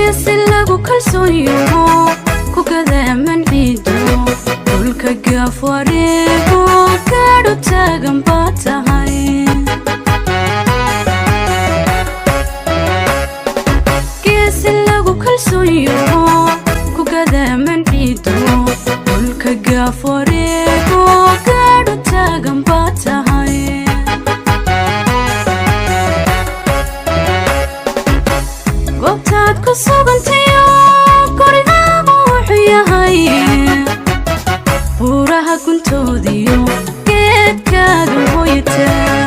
lagu kalsooyo ku gada manciido dhulka gaaf wareego gaadho taagan baa tahay geesi lagu kalsooyo ku gada manciido dhulka gaaf wareego gaadho taagan baa tahay goobtaad ku sugantayo gurigaagu wuxuu yahay buuraha guntoodiyo geedkaadu hooyataa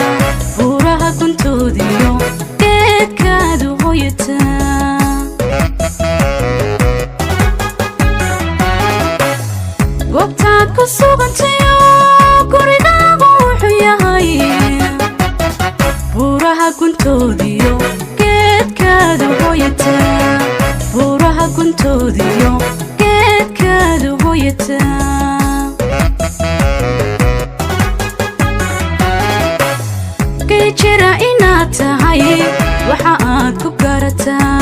buuraha guntoodiyo geedkaadu hooyataa goobtaad ku sugantayo gurigaagu wuxuu yahay buuraha guntoodiyo geedkaadu hooyataa buuraha guntoodiyo geedkaadu hooyataa kay jira inaad tahay waxa aad ku garataa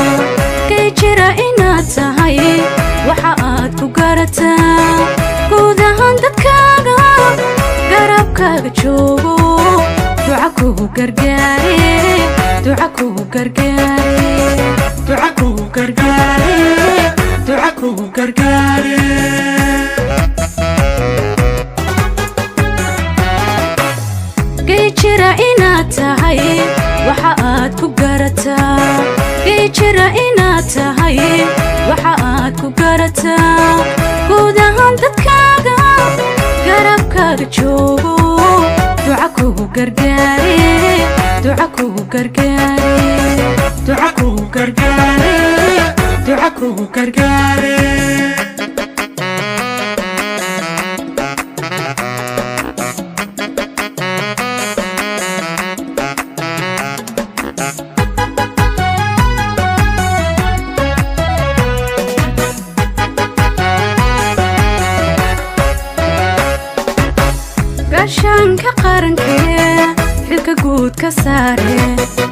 kay jira inaad tahay waxa aad ku garataa guud ahaan dadkaaga garabkaaga joogo duca kugu gargaare duca kugu gargaare duca kugu gargaare duca kugu gargaare kay jira inaad tahay waxa aad ku garataa kay jira inaad tahay waxa aad ku garataa guud ahaan dadkaaga garabkaaga joogo duca kugu gargaare duca kugu gargaare duca kugu gargaare duca kugu gargaare gaashaanka qarankee xilka guud ka saare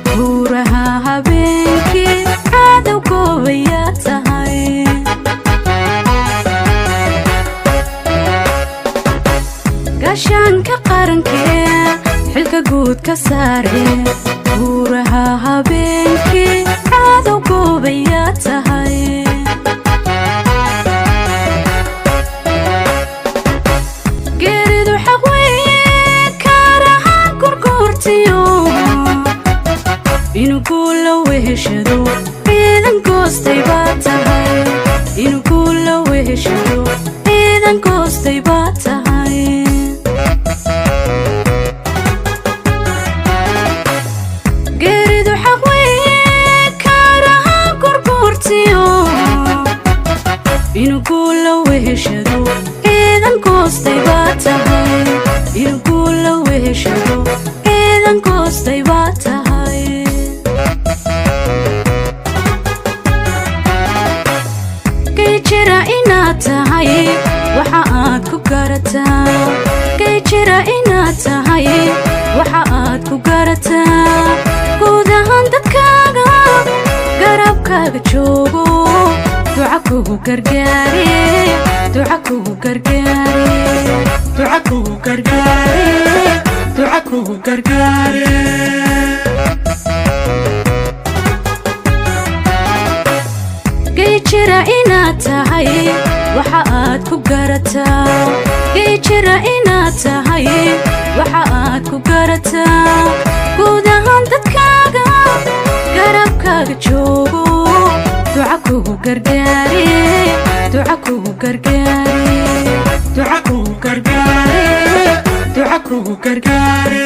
buuraha habeenkii cadow goobayaa tahay gaashaanka qarankee xilka guud ka saare buuraha habeenkii cadow goobayaa tahay inuu guula weheshado ciidan goostay baa tahay inuu guula weheshado ciidan goostay baa tahay geeridu xaq weeye kaaraha gurguurtiyo inuu guula weheshado ciidan goostay baa tahay inuu guula weheshado ciidan goostay baa tahay kay jira inaad tahay waxa aad ku garataa kay jira inaad tahay waxa aad ku garataa guud ahaan dadkaaga garabkaaga joogo duca kugu gargaare duca kugu gargaare duca kugu gargaare duca kugu gargaare kay jira inaad tahay waxa aad ku garataa kay jira inaad tahay waxa aad ku garataa guud ahaan dadkaaga garabkaaga joogo duca kugu gargaare duca kugu gargaare duca kugu gargaare duca kugu gargaare